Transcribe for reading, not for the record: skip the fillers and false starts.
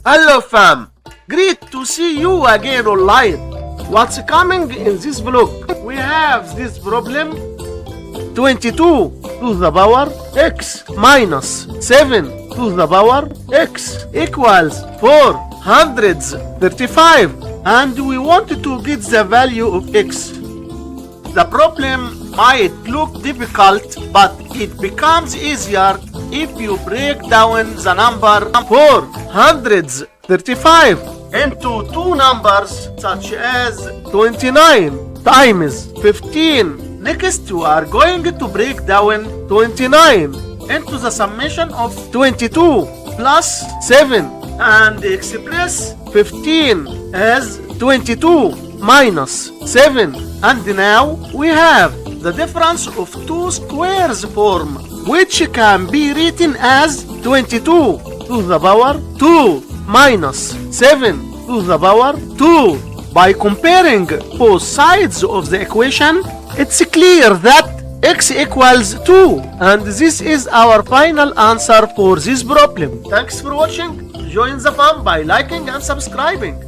Hello fam, great to see you again online. What's coming in this vlog? We have this problem 22 to the power x minus 7 to the power x equals 435, and we want to get the value of x. The problem might look difficult, but it becomes easier if you break down the number 435 into two numbers such as 29 times 15. Next, we are going to break down 29 into the summation of 22 plus 7 and express 15 as 22 minus 7. And now we have the difference of two squares form, which can be written as 22 to the power 2 minus 7 to the power 2. By comparing both sides of the equation, it's clear that x equals 2, and this is our final answer for this problem. Thanks for watching. Join the fun by liking and subscribing.